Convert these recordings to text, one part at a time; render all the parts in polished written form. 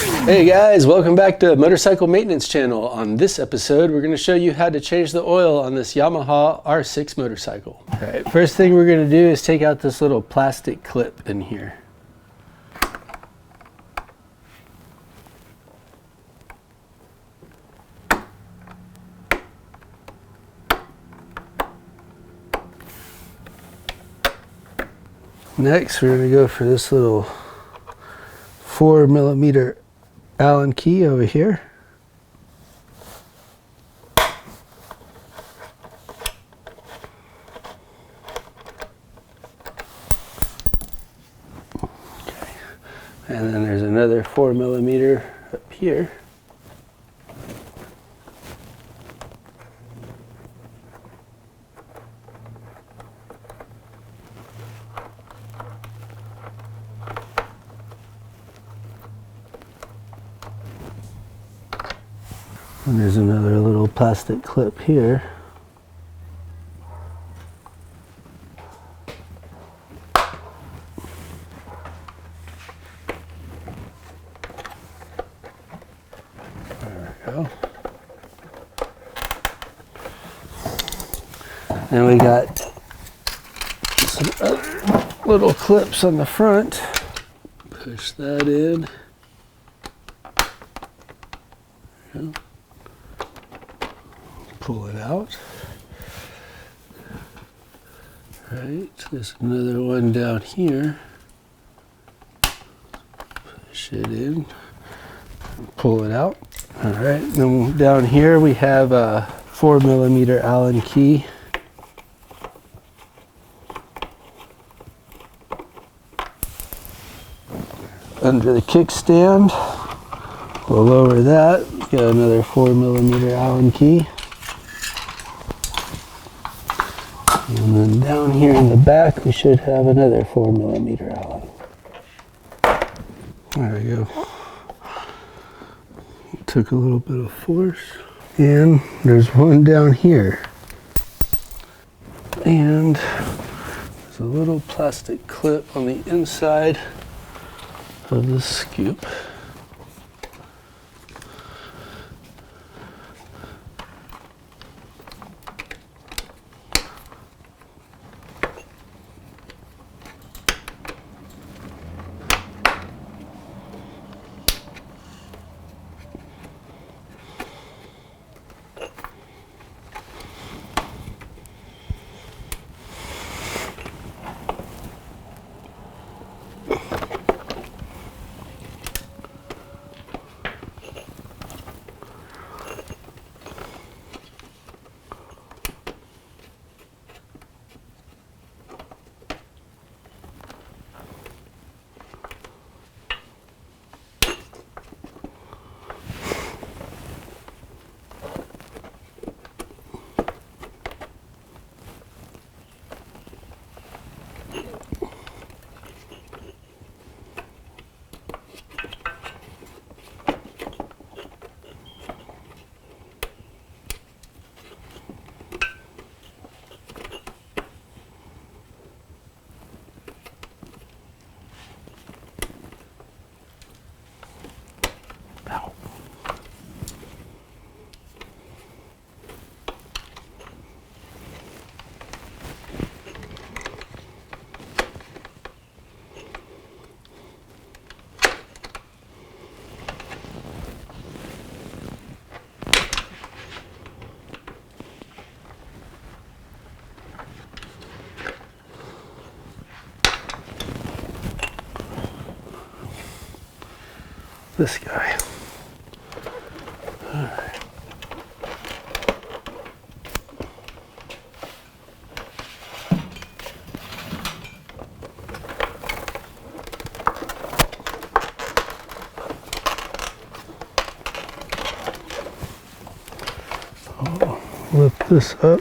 Hey guys, welcome back to Motorcycle Maintenance Channel. On this episode, we're going to show you how to change the oil on this Yamaha R6 motorcycle. All right, first thing we're going to do is take out this little plastic clip in here. Next, we're going to go for this little 4mm Allen key over here. Okay. And then there's another 4mm up here. And there's another little plastic clip here. There we go. And we got some other little clips on the front. Push that in. There we go. Pull it out. Right, there's another one down here. Push it in, pull it out. All right, then down here we have a 4mm Allen key. Under the kickstand, we'll lower that. Got another 4mm Allen key. And then down here in the back, we should have another 4mm Allen. There we go. Took a little bit of force. And there's one down here. And there's a little plastic clip on the inside of the scoop. This guy. All right. Lift this up.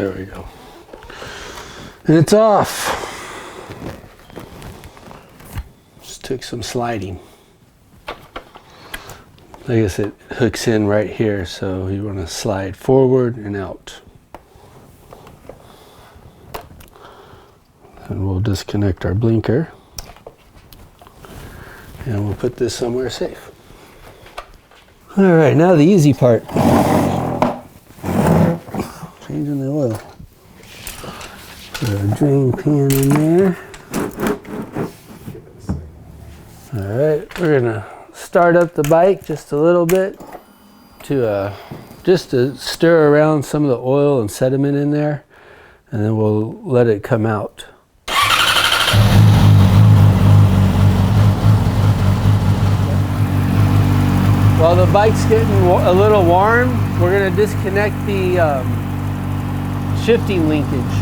There we go. And it's off. Just took some sliding. I guess it hooks in right here, so you want to slide forward and out. And we'll disconnect our blinker. And we'll put this somewhere safe. All right, now the easy part. Changing the oil. Put a drain pan in there. All right, we're gonna start up the bike just a little bit to just to stir around some of the oil and sediment in there, and then we'll let it come out. While the bike's getting a little warm, we're going to disconnect the shifting linkage.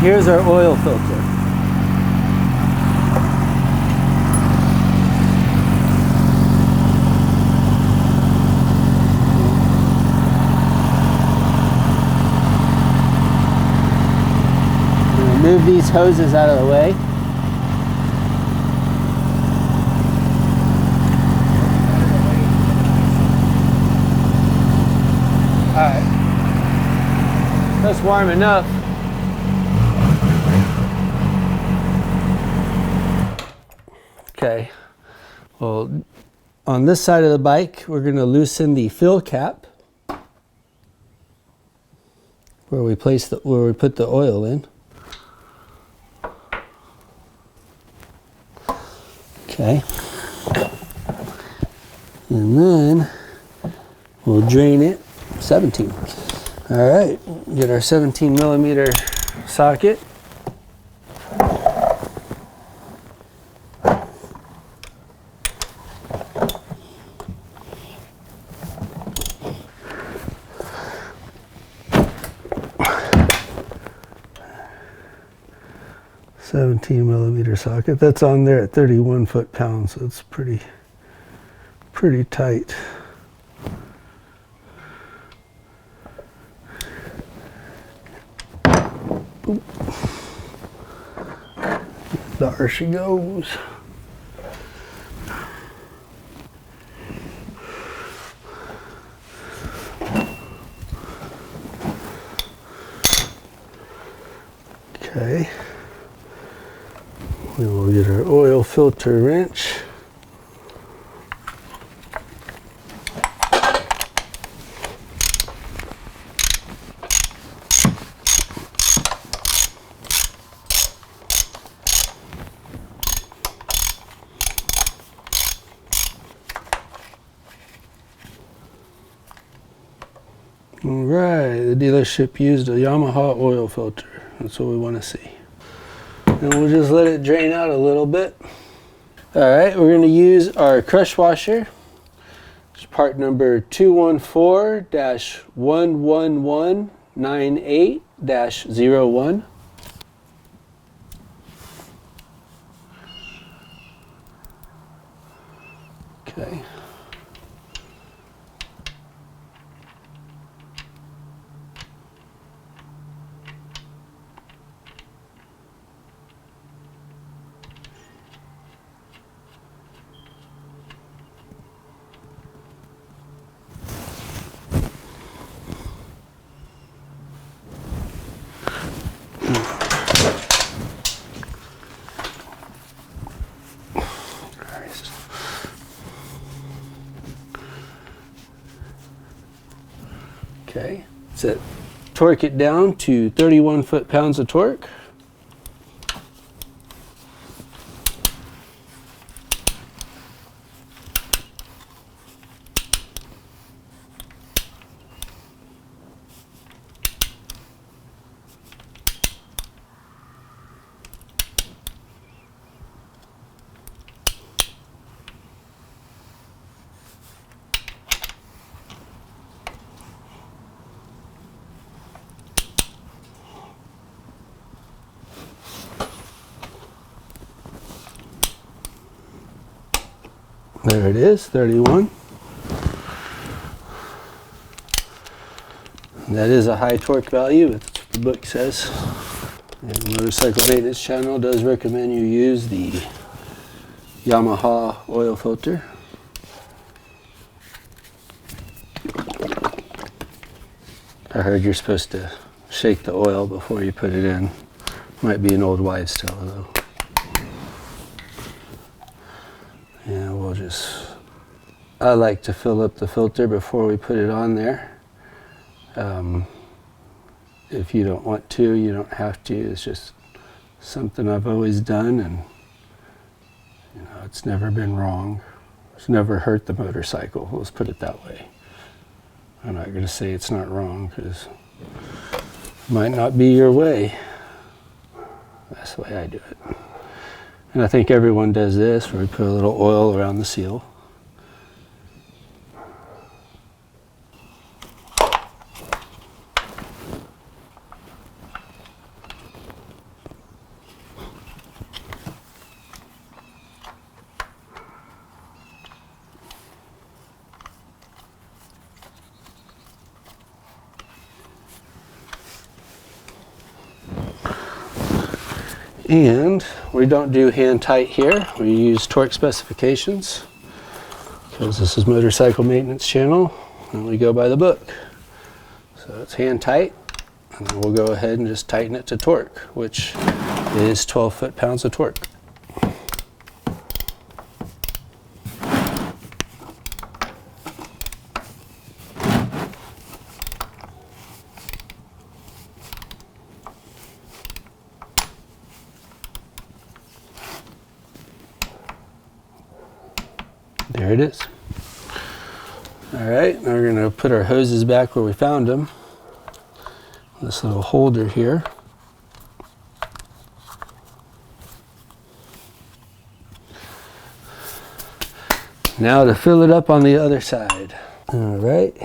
Here's our oil filter. Move these hoses out of the way. All right. That's warm enough. Okay, well, on this side of the bike, we're going to loosen the fill cap where we put the oil in. Okay, and then we'll drain it 17. All right, get our 17 millimeter socket. $17mm socket. That's on there at 31 foot-pounds, so it's pretty tight. Oop. There she goes. Okay. We will get our oil filter wrench. All right, the dealership used a Yamaha oil filter. That's what we want to see. And we'll just let it drain out a little bit. All right, we're going to use our crush washer. It's part number 214-11198-01. Okay. Okay, so torque it down to 31 foot-pounds of torque. There it is, 31. And that is a high torque value, that's what the book says. And the Motorcycle Maintenance Channel does recommend you use the Yamaha oil filter. I heard you're supposed to shake the oil before you put it in. Might be an old wives' tale though. Yeah, we'll just, I like to fill up the filter before we put it on there. If you don't want to, you don't have to. It's just something I've always done, and you know, it's never been wrong. It's never hurt the motorcycle. Let's put it that way. I'm not going to say it's not wrong, because it might not be your way. That's the way I do it. And I think everyone does this, where we put a little oil around the seal. And we don't do hand tight here. We use torque specifications, because this is Motorcycle Maintenance Channel and we go by the book. So it's hand tight, and then we'll go ahead and just tighten it to torque, which is 12 foot-pounds of torque. There it is. All right, now we're going to put our hoses back where we found them. This little holder here. Now to fill it up on the other side. All right.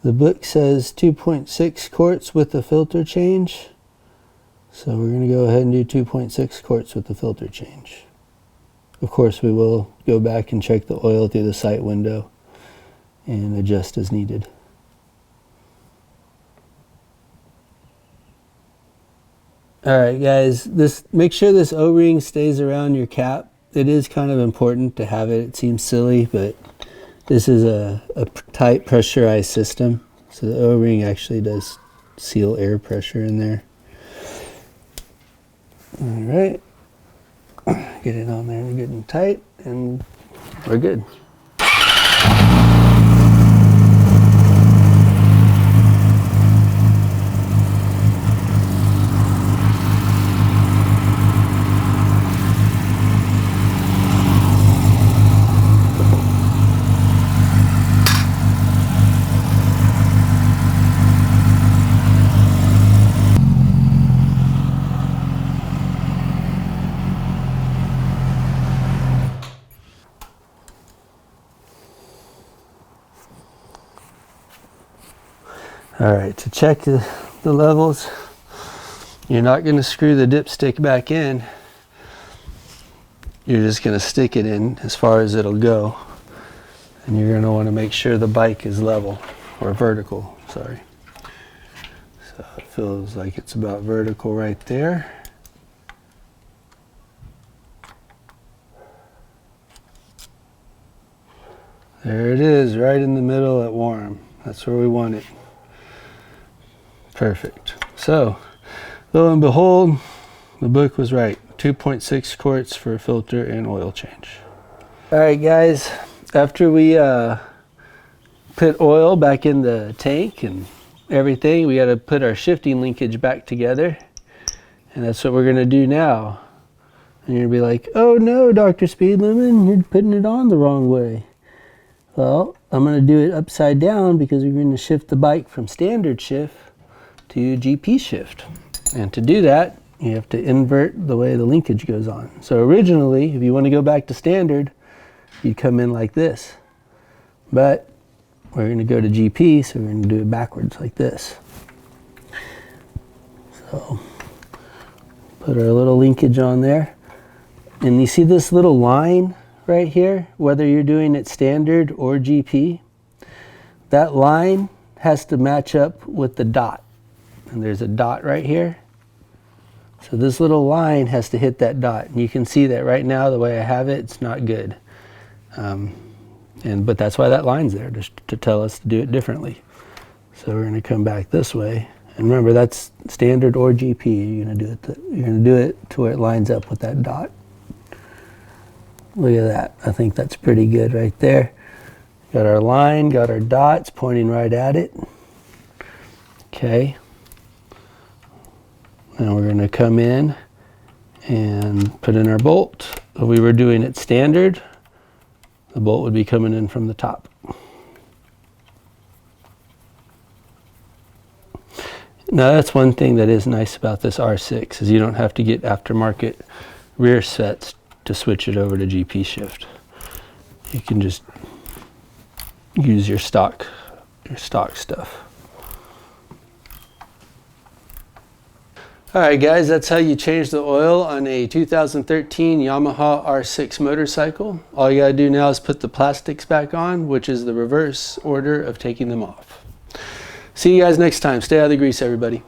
The book says 2.6 quarts with the filter change. So we're going to go ahead and do 2.6 quarts with the filter change. Of course, we will go back and check the oil through the sight window and adjust as needed. Alright guys, make sure this O-ring stays around your cap. It is kind of important to have it. It seems silly, but this is a tight pressurized system. So the O-ring actually does seal air pressure in there. Alright, get it on there good and tight, and we're good. Alright, to check the levels, you're not going to screw the dipstick back in. You're just going to stick it in as far as it'll go. And you're going to want to make sure the bike is level, or vertical, sorry. So it feels like it's about vertical right there. There it is, right in the middle at warm. That's where we want it. Perfect. So, lo and behold, the book was right. 2.6 quarts for a filter and oil change. Alright guys, after we put oil back in the tank and everything, we got to put our shifting linkage back together. And that's what we're going to do now. And you're going to be like, oh no, Dr. Speedlemon, you're putting it on the wrong way. Well, I'm going to do it upside down, because we're going to shift the bike from standard shift to GP shift. And to do that, you have to invert the way the linkage goes on. So originally, if you want to go back to standard, you'd come in like this. But we're going to go to GP, so we're going to do it backwards like this. So Put our little linkage on there. And you see this little line right here, whether you're doing it standard or GP, that line has to match up with the dot. And there's a dot right here. So this little line has to hit that dot. And you can see that right now, the way I have it, it's not good. But that's why that line's there, just to tell us to do it differently. So we're going to come back this way. And remember, that's standard or GP. You're going to do it to where it lines up with that dot. Look at that. I think that's pretty good right there. Got our line, got our dots pointing right at it. Okay. Now we're going to come in and put in our bolt. If we were doing it standard, the bolt would be coming in from the top. Now that's one thing that is nice about this R6 is you don't have to get aftermarket rear sets to switch it over to GP shift. You can just use your stock stuff. Alright guys, that's how you change the oil on a 2013 Yamaha R6 motorcycle. All you gotta do now is put the plastics back on, which is the reverse order of taking them off. See you guys next time. Stay out of the grease, everybody.